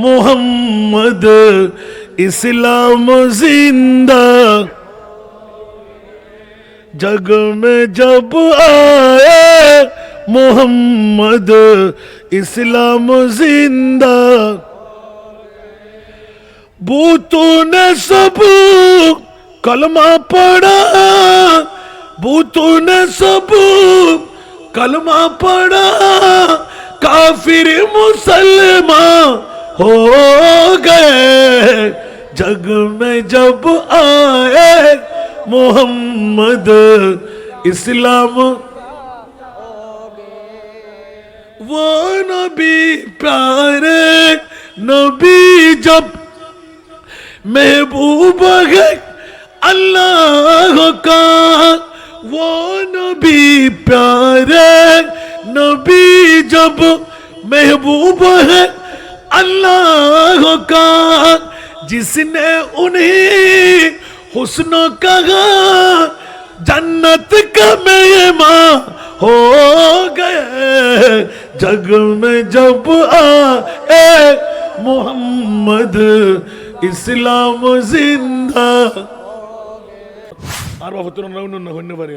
मोहम्मद इस्लाम जिंदा जग में जब आए मोहम्मद इस्लाम जिंदा बूतों ने सब कलमा पढ़ा बूतों ने सब कलमा पढ़ा काफिर मुसलमान हो गए जग में जब आए मोहम्मद इस्लाम वो नबी प्यारे नबी जब महबूब है अल्लाह का वो नबी प्यारे नबी जब महबूब है अल्लाह का जिसने उन्हें हुस्न कहा जन्नत का मेहमान हो गए जग में जब आए मोहम्मद इस्लाम जिंदा আর বাবা তোর না অন্য হইতে পারে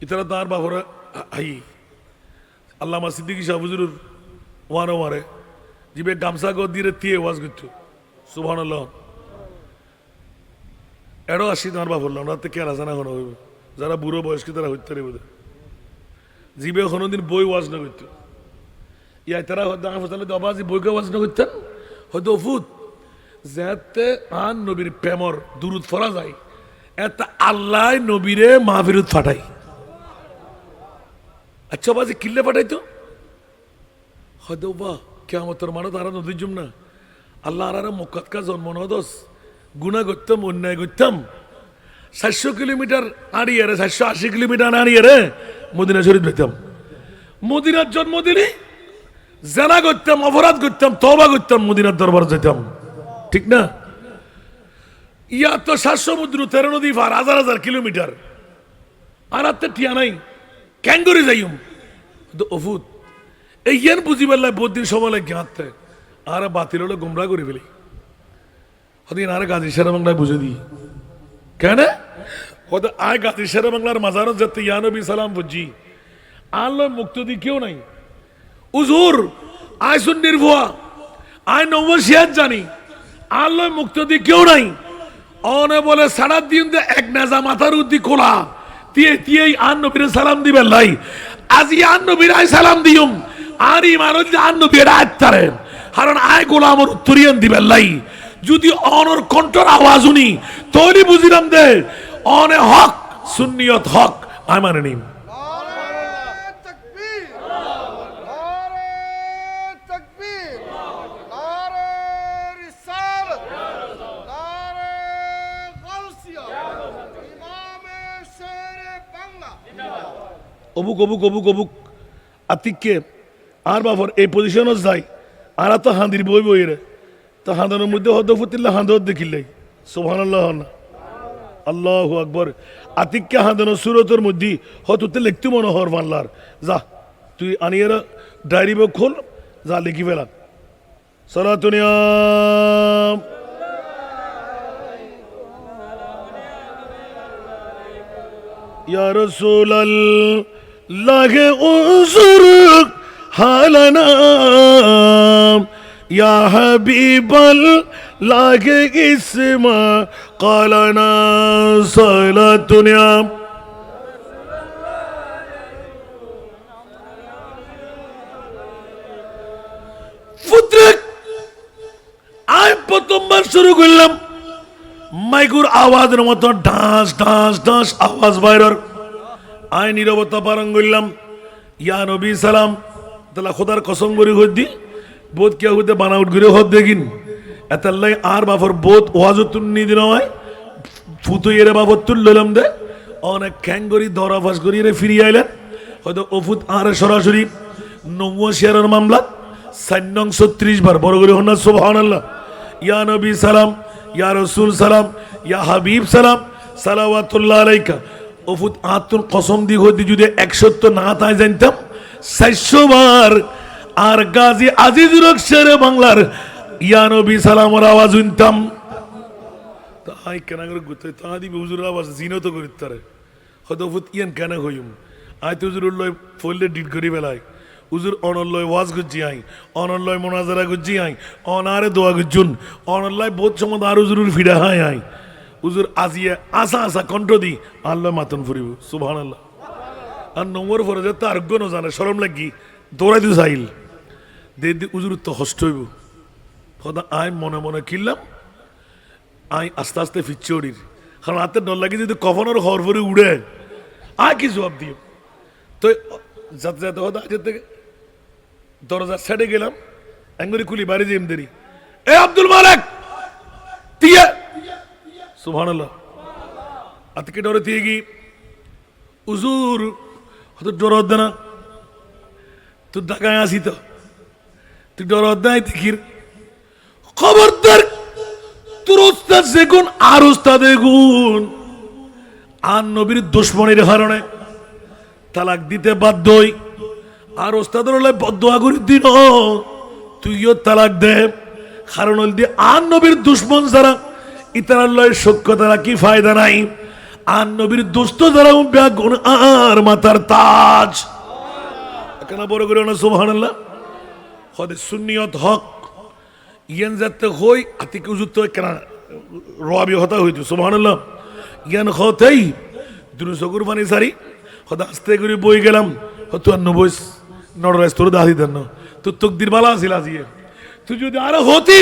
ইতারা তার বাবারা আই আল্লামা সিদ্দিকী শাহ হুজুর ওয়ানো মারে জিবে গামসা গো দিয়ে তিয়ে ওয়াজ করতো সুবহানাল্লাহ এড়ো আসি তার বাবা বললাম রাতে কে রাজানা হনো হইব যারা বুড়ো বয়স্ক তারা হইতে পারে বোধ জিবে কোনোদিন বই ওয়াজ না করতো ইয়া তারা হয়তো ফসলে দবাজি বইকে ওয়াজ না করতেন হয়তো ফুত যাতে আন নবীর প্রেমর দুরুদ ফরা যায় এত আল্লাহ নবীরে মাহফিরত ফাটাই আচ্ছা বাজে কিল্লে ফাটাইতো হয়তো বা কিয়ামতের মানো তারা নদীর জুম না আল্লাহ আর মক্কাতকা জন্ম নদস গুনাহ করতাম অন্যায় করতাম 700 কিলোমিটার আড়িয়ে 780 কিলোমিটার আড়িয়ে মদিনা শরীফ যেতাম মদিনার জন্ম দিলি জানা করতাম অপরাধ করতাম তওবা করতাম মদিনার দরবার যেতাম ঠিক না ইয়া তো 7 সমুদ্র 13 নদী পার হাজার হাজার কিলোমিটার আর আত্মা টিয়া নাই ক্যাঙ্গরি যাইম তো অফুত এই জ্ঞান বুঝি পারলাই বহুত দিন সময় লাগে হাঁটতে আর বাতিল হলে গুমরা করে ফেলি হদিন আর গাজী সেরা বাংলায় বুঝে দিই কেন হয়তো আয় গাজী সেরা বাংলার মাজারত যাতে ইয়া নবী সালাম বুঝি আল্লাহ মুক্ত দি কেউ নাই উজুর আয় সুন্নির ভুয়া আয় নবশিয়াত জানি আল্লাহ মুক্ত দি কেউ নাই অনে বলে সারা দিন এক নেজা মাথার উদ্দি খোলা তিয়ে তিয়েই আন নবীর সালাম দিবেন লাই আজি আন নবীর আয় সালাম দিউম আর ইমান আন নবীর আত্মারেন কারণ আয় গোলামর উত্তরিয়ান দিবেন লাই যদি অনর কণ্ঠর আওয়াজ উনি তৈরি বুঝিলাম দে অনে হক সুন্নিয়ত হক আয় মানে নিম অবুক অবুক অবুক অবুক আতিককে আর বাফর এই পজিশনও যাই আর তো হাঁদির বই বই রে তো হাঁদানোর মধ্যে হদ ফুতিল্লা হাঁদত দেখিলে সুবহানাল্লাহ আল্লাহু আকবার আতিককে হাঁদানোর সুরতের মধ্যে হতুতে লিখতে মনে হর মানলার যা তুই আনিয়ে ডায়েরি বই খোল যা লিখি ফেলা সালাতুনিয়া ইয়া রাসূলাল্লাহ উযুর হালানা ইয়া হাবিবাল্লাহ ইসমা কালানা সালাতুনিয়া ফুতরাক আই প্রথমবার শুরু করলাম মাইকুর আওয়াজের মতো ডাঁস ডাঁস ডাঁস আওয়াজ বাইরের আই নীরবতা পালন করলাম ইয়া নবী সালাম তাহলে খোদার কসম করি হদ্দি বোধ কে হইতে বানাউট করে হদ দেখিন এতাল্লাই আর বাফর বোধ ওয়াজ তুন্নি দিন হয় ফুতো এরে বাবর তুললাম দে অনেক খ্যাং করি দরা ফাঁস করি রে ফিরিয়ে আইলেন হয়তো ওফুত আর সরাসরি 90 শেয়ারের মামলা 36 বার বড় করে হন না সুবহানাল্লাহ ইয়া নবী সালাম ইয়া রাসূল সালাম ইয়া হাবিব সালাম সালাওয়াতুল্লাহ আলাইকা ওফুত আতুন কসম দি হদি যদি 100 না তাই জানতাম 400 বার আর গাজী আজিজুল হক শেরে বাংলার ইয়া নবী সালামের আওয়াজ শুনতাম তাই কেন করে গুতে তাদি হুজুরের আওয়াজ জিনত করিতারে হয়তো ফুত ইয়ান কেন হইম আই তো হুজুর লয় ফললে ডিট করি বেলায় হুজুর অনলয় ওয়াজ গুজি আই অনলয় মুনাজারা গুজি আই অনারে দোয়া গুজুন অনলয় বহুত সময় আর হুজুরের ফিরা হাই আই হুজুর আজিয়া আসা আসা কণ্ঠ দি আল্লাহ মাতন ফুরিব সুবহানাল্লাহ আর নম্বর পরে যে তার আরোগ্য ন জানে শরম লাগি দৌড়াই দিও চাইল দে হুজুর তো হষ্ট হইব সদা আই মনে মনে কিনলাম আই আস্তে আস্তে ফিরছে ওড়ির কারণ হাতে ডর লাগে যদি কখনোর ঘর ভরে উড়ে আয় কি জবাব দিও তো যাতে যাতে হতো আজের থেকে দরজার সাইডে গেলাম একবারে খুলি বাড়ি যে এমদেরি এ আব্দুল মালিক দিয়ে সুবহানাল্লাহ আজকে ডরে দিয়ে গি হুজুর হয়তো ডর হদ্দে না তুই ঢাকায় আসি তো তুই ডর হদ্দে দেখির খবরদার তোর ওস্তাদ যেগুন আর ওস্তাদে গুণ আর নবীর দুশ্মনের কারণে তালাক দিতে বাধ্য হই আর ওস্তাদের হলে বদদোয়া করি দিন তুইও তালাক দে কারণ হল দিয়ে আর নবীর দুশ্মন যারা ইতার লয় সক্য তারা কি ফায়দা নাই আর নবীর দুষ্ট যারা গুণ আর মাথার তাজ কেন বড় করে না সুবহানাল্লাহ হদে সুন্নিয়ত হক ইয়ান যাতে হই আতিকে উজুত কেন রবি হতা হইতো সুবহানাল্লাহ ইয়ান হতেই দুরুসগুর পানি সারি হদা আস্তে করে বই গেলাম হতো আর নবইস নড়রাইস তোর দাদি দেন তোর তকদির বালা আছিল আজিয়ে তুই যদি আরো হতি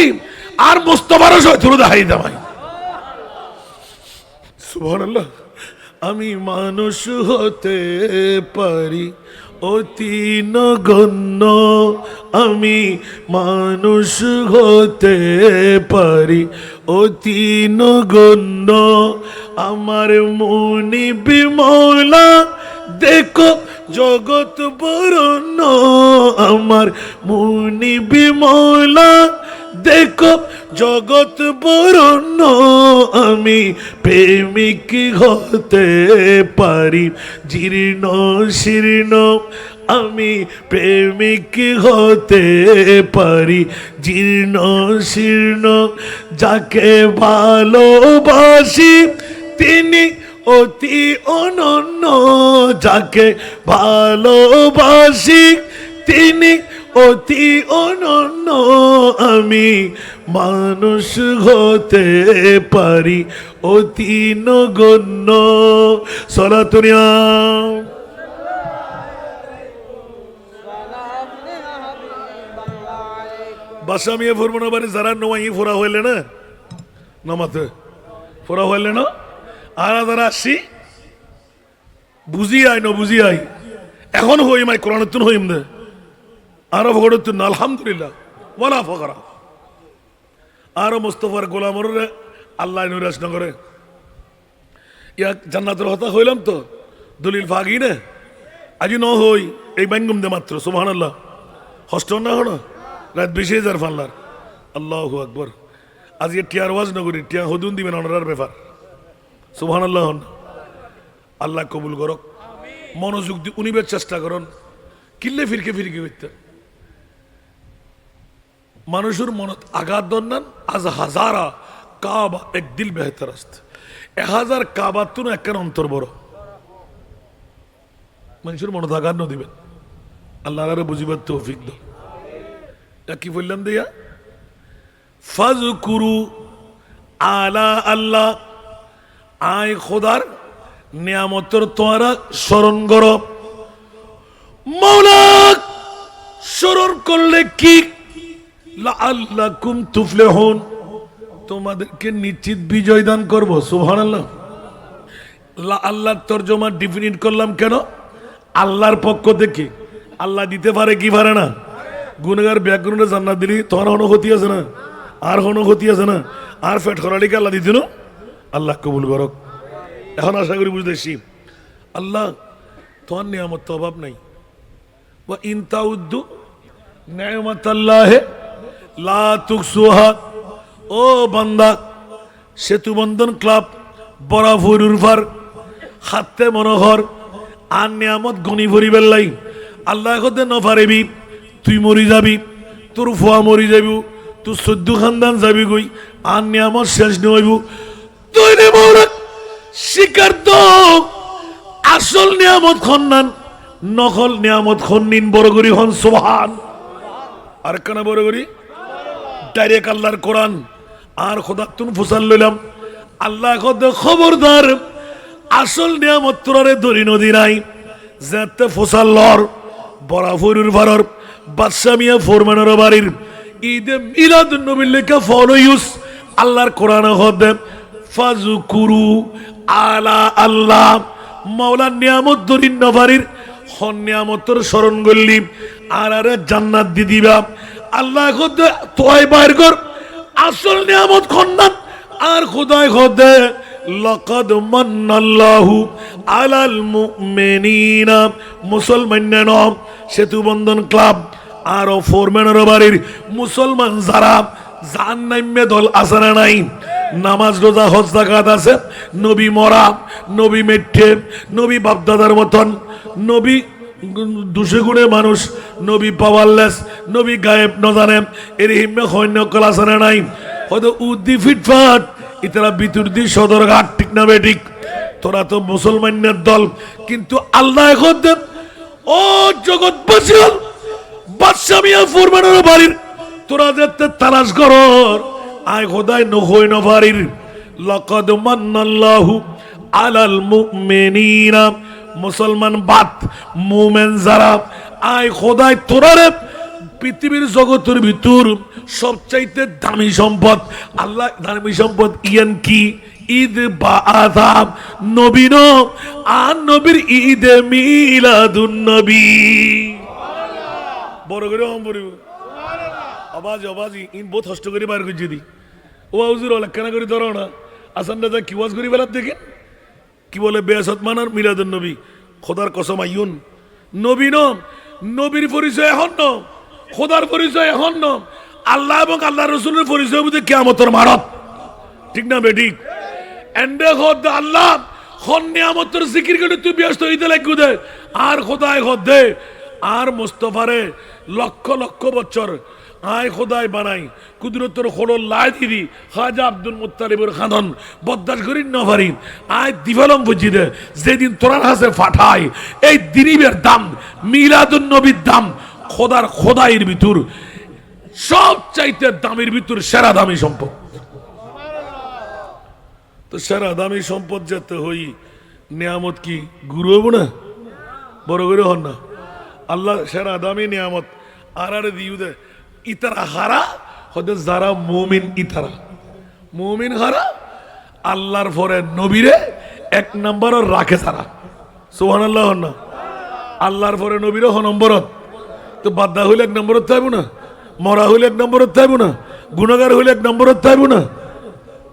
আর মোস্তফারও তোর দাহাই দামাই সুবহানাল্লাহ আমি মানুষ হতে পারি অতি নগণ্য আমি মানুষ হতে পারি অতি নগণ্য আমার মনি বিমলা দেখো জগৎ বরণ্য আমার মনি বিমলা দেখো জগৎ বরণ্য আমি প্রেমিক হতে পারি জীর্ণ শীর্ণ আমি প্রেমিক হতে পারি জীর্ণ শীর্ণ যাকে ভালোবাসি তিনি অতি অনন্য যাকে ভালোবাসি তিনি অতি অনন্য আমি মানুষ হতে পারি অতি নগণ্য সলাতুনিয়া বাসা মিয়া ফুরবো না বাড়ি যারা নোয়াই ফোরা হইলে না নামাতে ফোরা হইলে না আর যারা আসি বুঝি আই ন বুঝি আই এখন হইম আই কোরআন তুন হইম দে আরো ফকর তুন আলহামদুলিল্লাহ ওয়ালা ফকরা আরো মুস্তফার গোলামর আল্লাহ নুরাস নগরে ইয়া জান্নাতের হতা হইলাম তো দলিল ফাগি না আজি ন হই এই ব্যাঙ্গম দে মাত্র সুবহানাল্লাহ হস্ত না হলো রাত 20,000 ফাল্লার আল্লাহু আকবার আজ টিয়ার ওয়াজ নগরী টিয়া হদুন দিবেন অনার ব্যাপার সুবহানাল্লাহ আল্লাহ কবুল করক মনোযোগ দিয়ে উনিবের চেষ্টা করুন কিল্লে ফিরকে ফিরকে হইতে মানুষের মনত আঘাত দন্নান আজ হাজারা কাবা এক দিল বেহতর আস্ত 1000 কাবা তুন একখান অন্তর বড় মানুষের মনত আঘাত ন দিবেন আল্লাহ বুঝিবার তৌফিক দাও কি বললাম দিয়া ফাজকুরু আলা আল্লাহ আয় খোদার নিয়ামতের তোমরা স্মরণ করো মাওলা স্মরণ করলে কি লাআল্লাকুম তুফলিহুন তোমাদেরকে নিশ্চিত বিজয় দান করব সুবহানাল্লাহ আল্লাহর তরজমা ডিফিনিট করলাম কেন আল্লাহর পক্ষ থেকে আল্লাহ দিতে পারে কি পারে না গুনাহগার ব্যাকরণে জান্নাত দিলি তোমার কোনো ক্ষতি আছে না আর কোনো ক্ষতি আছে না আর পেট খরালিকে আল্লাহ দিতেন আল্লাহ কবুল করক এখন আশা করি বুঝতেছি আল্লাহ তোমার নিয়ামত তো অভাব নাই ওয়া ইন তাউদ্দু নিয়ামাতাল্লাহি লা তুকসুহা ও বান্দা সেতু বন্ধন ক্লাব বরাফুরুর ফার হাতে মনোহর আর নিয়ামত গনি ভরিবেল লাই আল্লাহ কতে ন পারিবি তুই মরি যাবি, তোর ফুয়া মরি যাইব, তুই 14 খানদান যাবি গই, আর নিয়ামত শেষ নইব। তুই রে মৌরা শিকার তো আসল নিয়ামত খন্নান, নকল নিয়ামত খন্নিন বড় করি হন সুবহান। আর কেন বড় করি ডাইরেক্ট আল্লাহর কোরআন আর খোদা তুন ফুসাল লইলাম। আল্লাহ খবরদার আসল নিয়ামত তোরারে ধরি নদী নাই যেতে ফসাল লর বড়া ফরুর ভারর বাদশা মিয়া ফোরম্যানের বাড়ির ঈদে মিলাদুন নবীর লেখা ফলো ইউস আল্লাহর কোরআন হদে ফাজকুরু আলা আল্লাহ মাওলা নিয়ামত ধরিন নবারির হন নিয়ামতর স্মরণ করলি আর আরে জান্নাত দি দিবা। আল্লাহ হদে তোয় বাইর কর আসল নিয়ামত খন্নান আর খোদায় খোদে লাকাদ মান্নাল্লাহু আলাল মুমিনিনা মুসলমানদের নাম সেতু বন্ধন ক্লাব আর ফোরম্যানের বাড়ির মুসলমান যারা জাহান্নামে দল আছে না নাই, নামাজ রোজা হজ যাকাত আছে, নবী মরা, নবী মেট্টে, নবী বাপদাদার মতন, নবী দুশে গুণে মানুষ, নবী পাওয়ারলেস, নবী গায়েব ন জানে, এর হিম্মে সৈন্য কল আছে না নাই, হয়তো উদ্দি ফিটফাট ইতারা বিতুর দি সদরঘাট, ঠিক না বেঠিক? তোরা তো মুসলমানের দল, কিন্তু আল্লাহ এখন ও জগৎবাসী হল বাদশা মিয়া ফোরম্যানের বাড়ির তোরা যেতে তালাশ কর আয় খোদায় নহই নভারির লাকাদ মান্নাল্লাহু আলাল মুমিনিনা মুসলমান বাত মুমেন যারা আয় খোদায় তোরারে পৃথিবীর জগতের ভিতর সবচাইতে দামি সম্পদ আল্লাহ দামি সম্পদ ইয়ান কি ঈদ বাআযাব নবীন আর নবীর ঈদে মিলাদুন নবী বড় করে হম পড়িব আওয়াজ আওয়াজ ইন বহুত কষ্ট করে বার করে যদি ও হুজুর কেন করে ধরো না আসান দাদা কি ওয়াজ করি বেলার দেখেন কি বলে বেয়াসত মানার মিলাদুন নবী খোদার কসম আইয়ুন নবী ন নবীর পরিচয় এখন ন খোদার পরিচয় এখন ন আল্লাহ এবং আল্লাহ রসুলের পরিচয় বুঝে কিয়ামতের মারত ঠিক না বেঠিক এন্ডে খোদ আল্লাহ খন নিয়ামতের জিকির করে তুই ব্যস্ত হইতে লাগু দে আর খোদায় খোদ দে আর মুস্তফারে লক্ষ লক্ষ বছর আয় খোদায় বানাই কুদরতের খোড় লাই দিদি খাজা আব্দুল মুত্তালিবের খানন বদাস করি নভারি আয় দিভালম বুঝি দে যেদিন তোরার হাসে ফাটায় এই দিনীবের দাম মিলাদুন নবীর দাম খোদার খোদাইয়ের ভিতর সব চাইতে দামের ভিতর সেরা দামি সম্পদ। তো সেরা দামি সম্পদ যেতে হই নিয়ামত কি গুরু হব না বড় করে হন না আল্লাহ সেরা দামি নিয়ামত আর দিউ দে ইতারা হারা হতে যারা মুমিন ইতারা মুমিন হারা আল্লাহর পরে নবীরে এক নম্বর রাখে তারা সুবহানাল্লাহ হন না আল্লাহর পরে নবীরে হ নম্বরত তো বাদ্দা হইলে এক নম্বরত থাকবো না মরা হইলে এক নম্বরত থাকবো না গুণাগার হইলে এক নম্বরত থাকবো না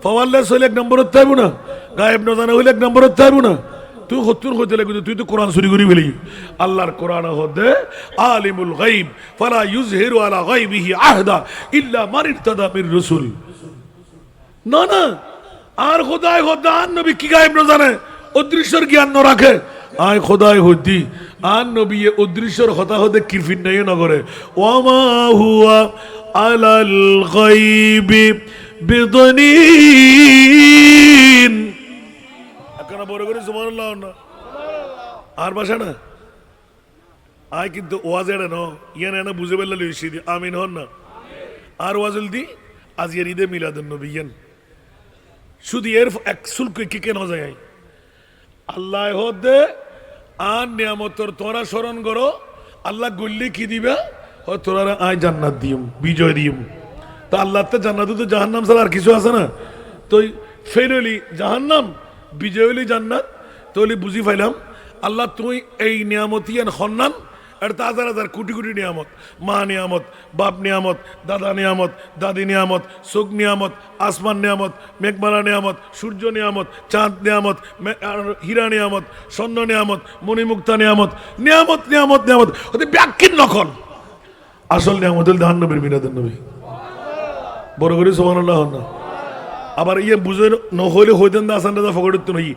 পাওয়ারলেস হইলে এক নম্বরত থাকবো না গায়েব নজানা হইলে এক নম্বরত থাকবো না তুই হত্যুর হইতে লাগবে তুই তো কোরআন চুরি করি ফেলি আল্লাহর কোরআন হতে আলিমুল গাইব ফালা ইউযহিরু আলা গাইবিহি আহদা ইল্লা মান ইরতাদা মির রাসূল না না আর খোদায় খোদা আর নবী কি গায়েব না জানে অদৃশ্যর জ্ঞান ন রাখে আয় খোদায় হদি আর নবী অদৃশ্যর কথা হতে কিরফিন নাই না করে ওয়ামা হুয়া আলাল গাইবি বিদনীন কেন বড় করে সুবহানাল্লাহ না আর ভাষা না আয় কিন্তু ওয়াজ এড়ে ন ইয়ান এনে বুঝে পেলে লইছি আমিন হন না আর ওয়াজল দি আজ এর ঈদে মিলাদুন নবী ইয়ান শুধু এর এক শুল্ক কি কেন যায় আল্লাহ হদে আর নিয়ামতর তোরা স্মরণ করো আল্লাহ গল্লি কি দিবে ও তোরা আয় জান্নাত দিম বিজয় দিম তা আল্লাহ তো জান্নাত তো জাহান্নাম ছাড়া আর কিছু আছে না তো ফেল হইলি জাহান্নাম বিজয় হইলি জান্নাত তাহলে বুঝি পাইলাম আল্লাহ তুই এই নিয়ামতি খন্নান আর হাজার হাজার কোটি কোটি নিয়ামত মা নিয়ামত বাপ নিয়ামত দাদা নিয়ামত দাদি নিয়ামত চোখ নিয়ামত আসমান নিয়ামত মেঘমালা নিয়ামত সূর্য নিয়ামত চাঁদ নিয়ামত হীরা নিয়ামত স্বর্ণ নিয়ামত মণিমুক্তা নিয়ামত নিয়ামত নিয়ামত নিয়ামত ওদের ব্যাখ্যিন নখন আসল নিয়ামত হল ধান নবীর মিলাদুন নবী বড় করে সুবহানাল্লাহ না আবার ইয়ে বুঝে নহলে হইতেন না আসান দাদা ফকড় নই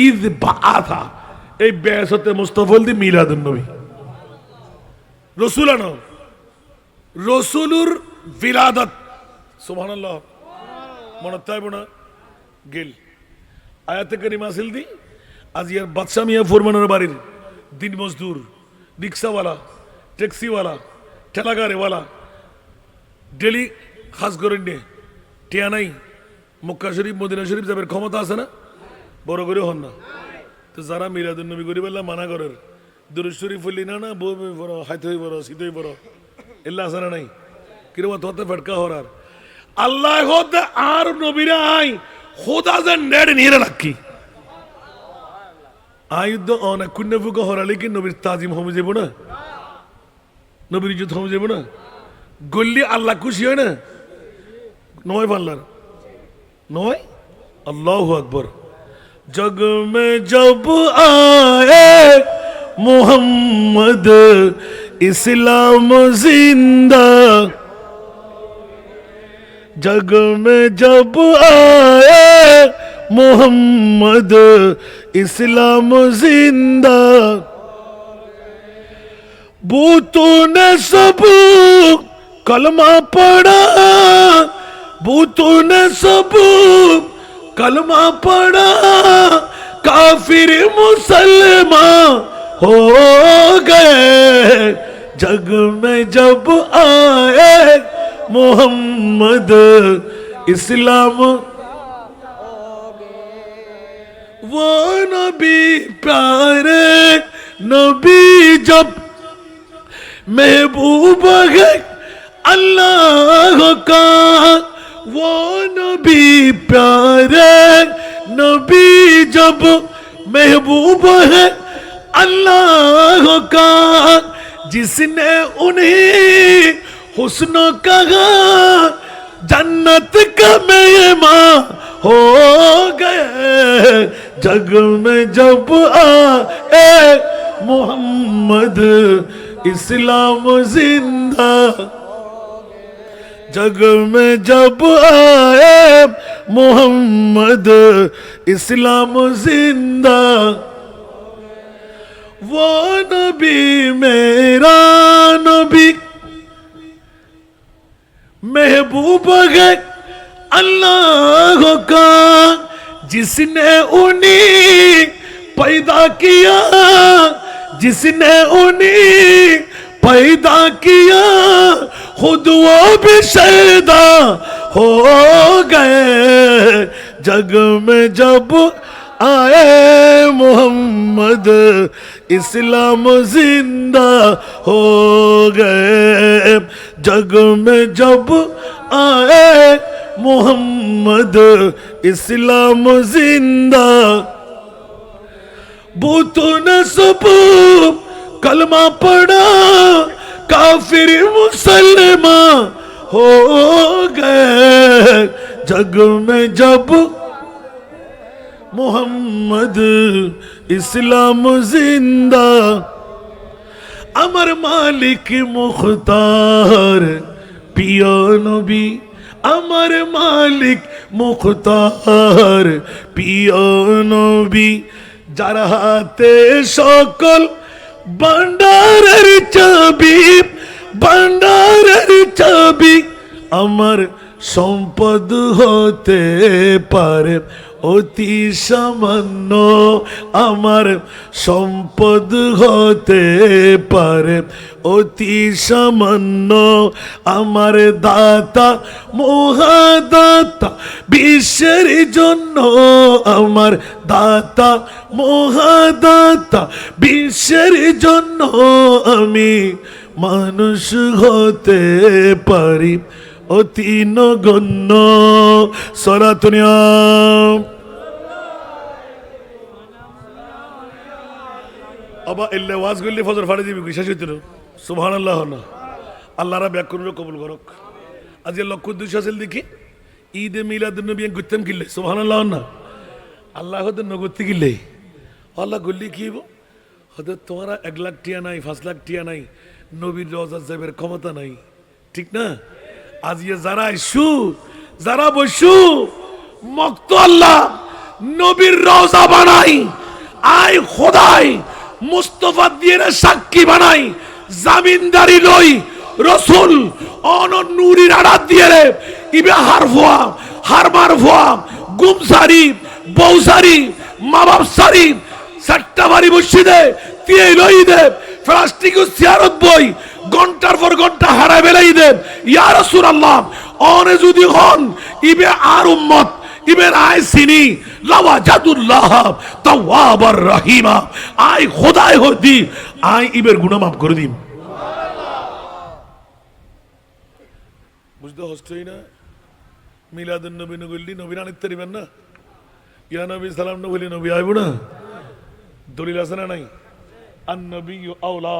ঈদ বাআথা এই বেয়াসতে মুস্তাফল দি মিলাদুন নবী রসুল আনো রসুলুর বিলাদত সুবহানাল্লাহ মনে তাইব না গেল আয়াতে কারিমা আসিল দি আজ ইয়ার বাদশা মিয়া ফরমানের বাড়ির দিন মজদুর রিক্সাওয়ালা ট্যাক্সিওয়ালা ঠেলাগাড়িওয়ালা ডেলি খাস করেন নিয়ে টিয়া নাই মক্কা শরীফ মদিনা শরীফ যাবের ক্ষমতা আছে না বড় করে হন না তো যারা মিলাদুন নবী করি বললাম মানা করার দুরুদ শরীফ হইলি না না বউ বড় হাইতে হই বড় শীতই বড় এল্লা আছে না নাই কিরকম তোতে ফটকা হরার আল্লাহ হদ আর নবীরা আই খোদা যে নেড় নিয়ে রাখি আয়ুদ্ধ অনেক কুণ্য ফুকা হরালে কি নবীর তাজিম হমে যাব না নবীর ইজ্জত হমে যাব না গল্লি আল্লাহ খুশি হয় না নয় পাল্লার নয় আল্লাহু আকবার जग में जब आए मोहम्मद इस्लाम जिंदा जग में जब आए मोहम्मद इस्लाम जिंदा बूतों ने सब कलमा पढ़ा बूतों ने सब कलमा पढ़ा काफिर मुसलमान हो गए जग में जब आए मोहम्मद इस्लाम वो नबी प्यारे नबी जब महबूब है अल्लाह का वो नबी प्यारे नबी जब महबूब है अल्लाह का जिसने उन्हें हुस्न कहा जन्नत का मेहमान हो गए जग में जब आए मोहम्मद इस्लाम जिंदा जग में जब आए मोहम्मद इस्लाम जिंदा वो नबी मेरा नबी महबूब है अल्लाह का जिसने उन्हें पैदा किया जिसने उन्हें पैदा किया खुद वो भी शैदा हो गए जग में जब आए मोहम्मद इस्लाम जिंदा हो गए जग में जब आए मोहम्मद इस्लाम जिंदा बूतों ने सब कलमा पढ़ा काफिर मुसलमान हो गए जग में जब मोहम्मद इस्लाम जिंदा अमर मालिक मुख्तार पिया नबी अमर मालिक मुख्तार पिया नबी যার হাতে সকল ভান্ডারের চাবি আমার সম্পদ হতে পারে অতি সামান্য আমার সম্পদ হতে পারে অতি সামান্য আমার দাতা মহাদাতা বিশ্বের জন্য আমার দাতা মহাদাতা বিশ্বের জন্য আমি মানুষ হতে পারি অতি নগণ্য সরাতনিয়া আবা এল্লে ওয়াজ করলে ফজর ফাড়ে দিবি বিশ্বাস হইতো সুবহানাল্লাহ না আল্লাহরা ব্যাকরণ কবুল করক আজ লক্ষ 200 সেল দেখি ঈদে মিলাদুন নবী গুত্তম কিল্লে সুবহানাল্লাহ না আল্লাহ হতে নগতি কিল্লে আল্লাহ গল্লি কি হতে তোমারা 1 লাখ টিয়া নাই 5 লাখ টিয়া নাই নবীর রওজা যাবের ক্ষমতা নাই ঠিক না আজ যারা আইসু যারা বসু মক্ত আল্লাহ নবীর রওজা বানাই আই খোদাই মুস্তাফা দিয়ে সাক্ষী বানাই জামিনদারি লই রসুল অন নুরির আড়াত দিয়ে রে ইবে হার ফোয়া হার মার ফোয়া গুম সারি বউ সারি মা বাপ সারি সাতটা বাড়ি মসজিদে দিয়ে লই দে প্লাস্টিক সিয়ারত বই ঘন্টার পর ঘন্টা হারা বেলাই দে ইয়া রাসূলুল্লাহ অনে যদি হন ইবে আর উম্মত ইবের আয় সিনি লাওয়াজাদুল্লাহ তাওয়াবার রহিমা আই খোদায় হদি আই ইবের গুনাহ মাফ করে দিম বুঝতে হচ্ছেই না মিলাদুন নবী নগল্লি নবীর আনিত পারিবেন না ইয়া নবী সালাম না বলি নবী আইব না দলিল আছে না নাই আন নবিয়্যু আওলা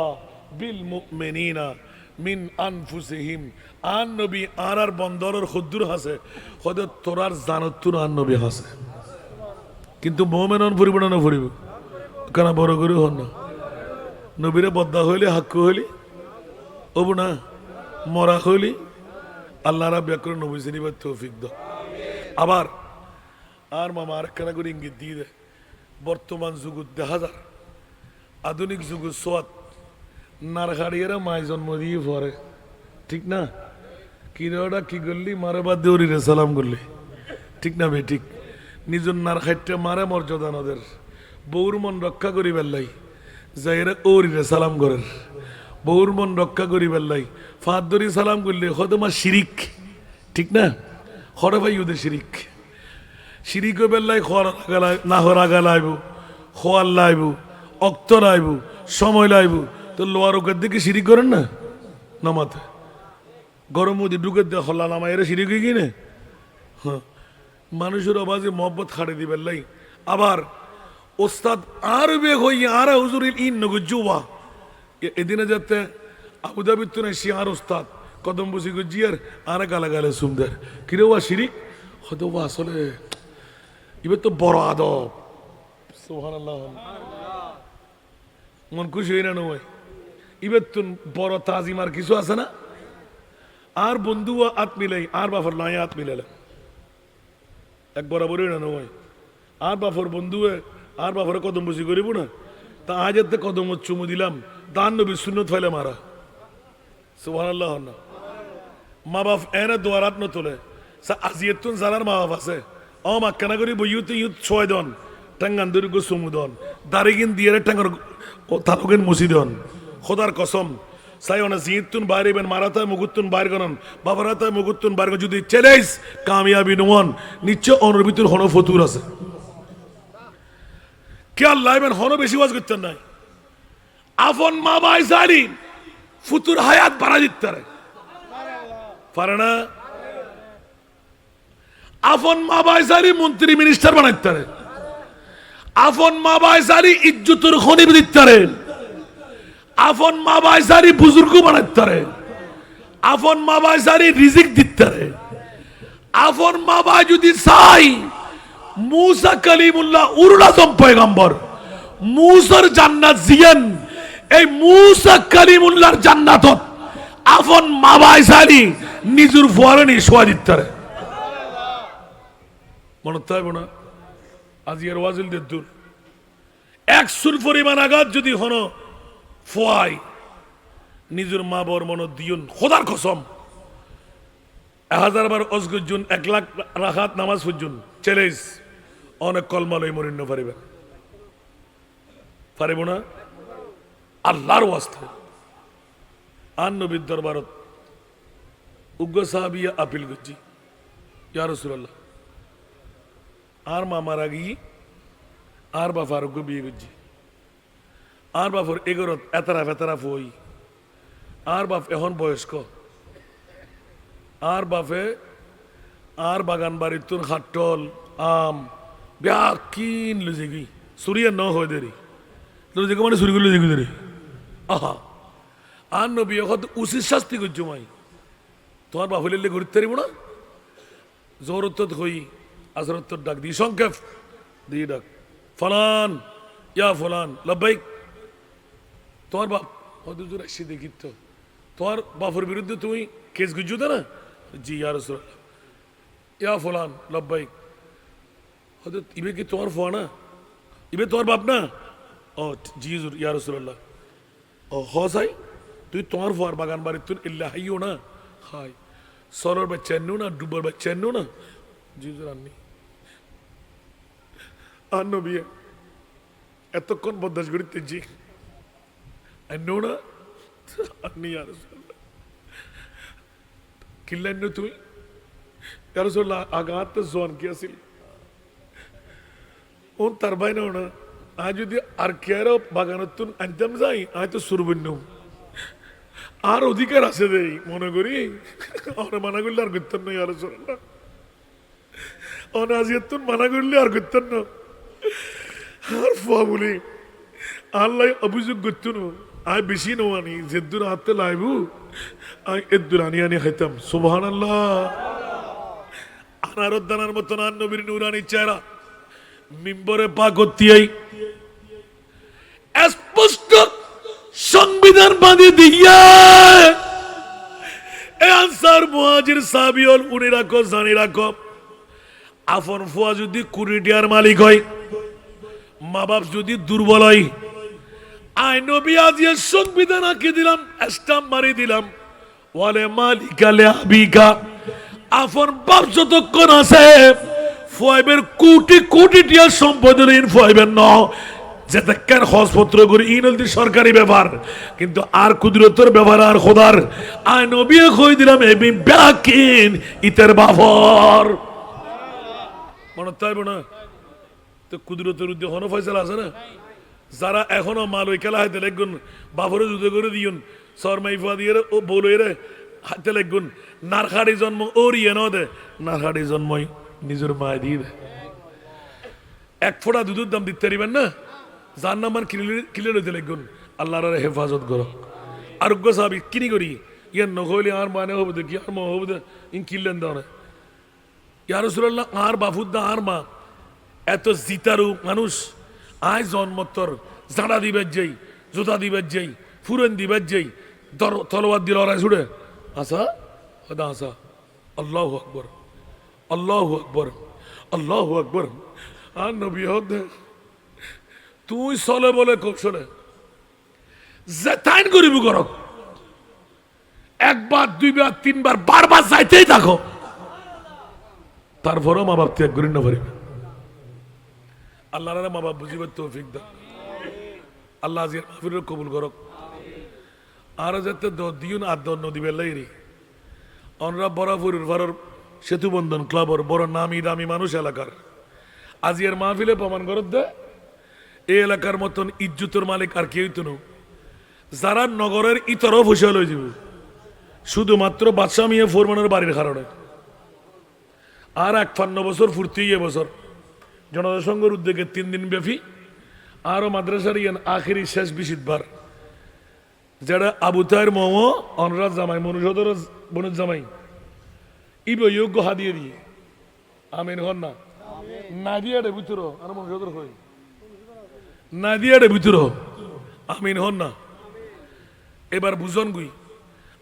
বিল মুমিনিনা মিন আনফুসিহিম আন নবী আর বন্দরের খুদ্দুর হাসে খোদ তোরার জানতুন আন নবী হাসে কিন্তু মুমিনন ফুরিব না ফুরিব কেন বড় করে হন না নবীরে বদ্দা হইলে হাক্কু হইলি ওবু না মরা হইলি আল্লাহ রাব্বি আকরাম নবী চিনিবার তৌফিক দাও আবার আর মামা আরেকখানা করে ইঙ্গিত দিয়ে দেয় বর্তমান যুগত দেখা যায় আধুনিক যুগত সোয়াত নারখাড়িয়েরা মায় জন্ম দিয়ে পরে ঠিক না কিরোটা কি করলি মারে বাদ দিয়ে ওরিরে সালাম করলি ঠিক না বে ঠিক নিজের নারখাইটটা মারে মর্যাদা নদের বউর মন রক্ষা করি বেল্লাই যাইরা ওরিরে সালাম করেন বউর মন রক্ষা করি বেল্লাই ফাঁদ ধরি সালাম করলে হয়তো মা শিরিক ঠিক না হরে ভাই ওদের শিরিক শিরিক বেল্লাই না হরা গালাইব খোয়াল লাইব অক্ত লাইব সময় লাইব তো লোয়ার ওকের দিকে শিরিক করেন না নামাতে গরম মধ্যে ঢুকে দেয় হল্লা নামা এরা শিরিক হয়ে কিনে হ্যাঁ মানুষের আবাজে মহব্বত খাড়ে দিবেন লাই আবার ওস্তাদ আর বেগ হই আর হুজুরিল ইন নগুজুয়া এদিনে যাতে আবুধাবির তো সে আর ওস্তাদ কদম বসি গুজিয়ার আর গালা গালে সুন্দর কিরে ওয়া শিরিক হয়তো আসলে এবার তো বড় আদব সুবহানাল্লাহ মন খুশি হই না নয় এবার তো বড় তাজিম আর কিছু আছে না আর বন্ধু আত মিলাই আর বাফর নয় আত মিলালাম এক বরাবরই না নয় আর বাফর বন্ধু আর বাফরে কদম বসি করিব না তা আজ এতে কদম চুমু দিলাম দান নবী সুন্নত ফাইলে মারা সুবহানাল্লাহ না মা বাপ এনে দোয়ারাত ন তোলে আজিয়েতুন জানার মা বাপ আছে ও মাক্কানা করি বইতে ইউত ছয় দন টাঙ্গান দরি গো চুমু দন দারিগিন দিয়ে টাঙ্গার তালুকেন মুসি দন খোদার কসম সাই ওনা জিতুন বাইরে বেন মারাতায় মুগুতুন বাইর গনন বাবারাতায় মুগুতুন বাইর যদি চ্যালেঞ্জ কামিয়াবি নন নিশ্চয় অনুর ভিতর হন ফতুর আছে কে আল্লাহ বেন হন বেশি ওয়াজ করতেন নাই আফন মা বাই জানি ফুতুর হায়াত বাড়া দিতে পারে না আফন মা বাই জানি মন্ত্রী মিনিস্টার বানাইতে পারে আফন মা বাই জানি ইজ্জতের খনি দিতে পারে আফন মা বাই জানি বুজুর্গ বানাইতে পারে আফন মা বাই জানি রিজিক দিতে পারে আফন মা বাই যদি চাই মুসা কালিমুল্লাহ উরুল আজম পয়গম্বর মুসার জান্নাত জিয়ান এই মুসা কালিমুল্লাহর জান্নাতত আফন মা বাই জানি নিজুর ফোয়ারেনি শোয়া দিতে পারে মনে থাকবে না আজ এর ওয়াজিল দে দূর 100 পরিমাণ আঘাত যদি হন ফোয়াই নিজের মা বর মন দিয়ন খোদার কসম 1000 বার অজগুজুন 1 লাখ রাখাত নামাজ পড়জুন চ্যালেঞ্জ অনেক কলমালই মরিন্ন পারিব না আল্লাহর ওয়াস্তে আন নবীর দরবারত উগ্র সাহাবিয়া আপিল করছি ইয়া রাসূলুল্লাহ আর মা মারা গিয়ে আর বা ফারুক বিয়ে করছি আর বাপর এগরত এতারা ফেতারা ফই আর বাপ এখন বয়স্ক আর বাপে আর বাগান বাড়ির তোর খাটল আম ব্যাগ কিন লুজে গি সুরিয়া ন হয়ে দেরি লুজে মানে সুরি লুজে গি দেরি আহা আর নবী এখন উচিত শাস্তি করছো মাই তোমার বাপ হইলে ঘুরতে পারিব না জোরত হই আসরত ডাক দি সংক্ষেপ দিয়ে ডাক ফলান ইয়া ফলান লব্বাইক তোমার বাপ হদুজুর আসি দেখি তো তোমার বাপের বিরুদ্ধে তুমি কেস গুজু না জি ইয়া রাসূলুল্লাহ ইয়া ফলান লব্বাইক হদুত ইবে কি তোমার ফোয়া না ইবে তোমার বাপ না ও জি হুজুর ইয়া রাসূলুল্লাহ ও হসাই তুই তোমার ফুয়ার বাগান বাড়ির তুই ইল্লা হাইও না হাই সরর বাচ্চা এনো না ডুবার বাচ্চা এনো না জিজুর আননি আর নবী এতক্ষণ বদাস করিতে জি এনো না আননি আর কিল্লা এনো তুই यार सो आगात तो जोन किया सिल उन तरबाई ना होना आज यदि आर्कियारो बागानतुन अंतम जाई आज तो सुरबन्नु आर अधिकार আছে দেই মনে করি আমরা মানা করলে আর করতেন না ইয়ার রাসূলুল্লাহ অনাজিয়াতুন মানা করলে আর করতেন না আর ফাবুলি আল্লাহ অভিযোগ করতেন আই বেশি নওয়ানি জেদ্দুর হাতে লাইবু আই এদ্দুরানি আনি খাইতাম সুবহানাল্লাহ আনারদানার মতন আর নবীর নূরানি চেহারা মিম্বরে পাক হতিয়াই স্পষ্ট সংবিধান বাঁধে দিয়া এ আনসার মুহাজির সাহাবীল উনি রাখো জানি রাখো আফন ফুয়া যদি কুড়িটিয়ার মালিক হয় মা বাপ যদি দুর্বল হয় আই নবী আজিয়া সংবিধান আঁকে দিলাম স্টাম্প মারি দিলাম ওয়ালে মালিকা লে আবিকা আফন বাপ যতক্ষণ আছে ফুয়াইবের কোটি কোটি টিয়া সম্পদ ঋণ ফুয়াইবের ন যেতে কেন খসপত্র করি ইনলদি সরকারি ব্যাপার কিন্তু আর কুদরতের ব্যাপার আর খোদার আই নবী কই দিলাম এবি ব্যাকিন ইতের বাফর মনে তাইব না তো কুদরতের উদ্যোগ হনো ফয়সালা আছে না যারা এখনো মাল ওই খেলা হাতে লাগুন বাফরে যুদ্ধ করে দিউন শর্মাই ফুয়া দিয়ে ও বলইরে হাতে লাগুন নারখাড়ি জন্ম ওর ইয়ে ন দে নারখাড়ি জন্মই নিজের মায় দিয়ে দে এক ফোঁটা দুধের দাম দিতে পারিবেন না যার নাম কিলে লইতে লাগুন আল্লাহর হেফাজত করো আরোগ্য সাহাবি কিনি করি ইয়ার নখলি আর মানে হবো দে কি আর মা হবো দে ইন কিনলেন দাও না ইয়া রাসূলুল্লাহ আর বাফুদ্দা আর মা এত জিতারু মানুষ আয় জন্মত্তর জাড়া দিবের যাই জুতা দিবের যাই ফুরেন দিবের যাই তলোয়ার দিয়ে লড়াই ছুড়ে আসা হদা আসা আল্লাহু আকবার আল্লাহু আকবার আল্লাহু আকবার আর নবী হদে তুই চলে বলে কৌশলে জেতাইন করিব করক একবার দুইবার তিনবার বারবার যাইতেই থাকো তারপরও মা বাপ ত্যাগ করি না পারিবে আল্লাহর মা বাপ বুঝিবার তৌফিক দাও আল্লাহ আজির মাহফিলের কবুল করক আর যাতে দিন আদ নদী বেলাইরি অনরা বরাবরের ভারর সেতু বন্ধন ক্লাবর বড় নামি দামি মানুষ এলাকার আজিয়ার মাহফিলে প্রমাণ করত দে এই এলাকার মতন ইজ্জতের মালিক আর কেউ তো যারা নগরের ইতরও ফুসে লই যাব শুধুমাত্র বাদশাহ মিয়া ফোরমানের বাড়ির কারণে আর ৫১ বছর ফুর্তি বছর জনসংঘের উদ্যোগে ৩ দিন ব্যাপী আরো মাদ্রাসার ইয়ান আখেরি শেষ বিশিতবার যারা আবু তাহের মোমো অনুরাজ জামাই মনুষদর বনুজ জামাই ইব যোগ্য হাদিয়ে দিয়ে আমিন হন না নাদিয়ারে ভিতর আর মনুষদর হই নাদিয়ারে ভিতর আমিন হন না এবার বুঝন গুই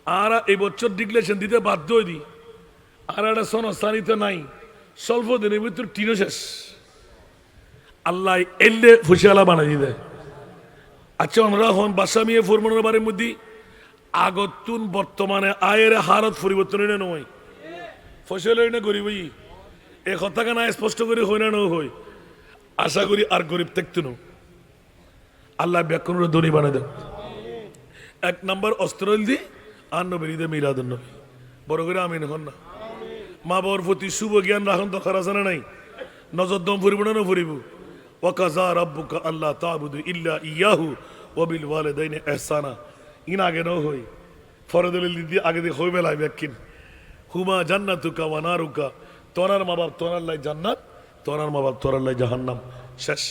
আর এই বছর ডিক্লেরেশন দিতে বাধ্য হই দি আর একটা সনস্থানিত নাই স্বল্প দিনের ভিতর টিনো শেষ আল্লাহ এলে ফুসিয়ালা বানাই দিবে আচ্ছা আমরা হন বাসা মিয়ে ফরমানের বারের মধ্যে আগতুন বর্তমানে আয়ের হারত পরিবর্তন নয় ফসল না গরিবই এ কথা কেন স্পষ্ট করে হই না হই আশা করি আর গরিব থাকতো না আল্লাহ ব্যাকরণের ধনী বানাই দেব 1 নম্বর অস্ত্র দি আর নবীদের মিলাদুন নবী বড় করে আমিন হন না মা বাবার প্রতি শুভ জ্ঞান রাখুন তো খারাপ জানা নাই নজর দম ফুরিব না ফুরিব ওয়াকাজা রাব্বুকা আল্লাহ তা'বুদু ইল্লা ইয়াহু ওয়া বিল ওয়ালিদাইনি ইহসানা ইন আগে ন হই ফরদুল দিদি আগে দিয়ে হই বেলায় ব্যাকিন হুমা জান্নাতুকা ওয়া নারুকা তোরার মা বাপ তোরার লাই জান্নাত তোরার মা বাপ তোরার লাই জাহান্নাম শেষ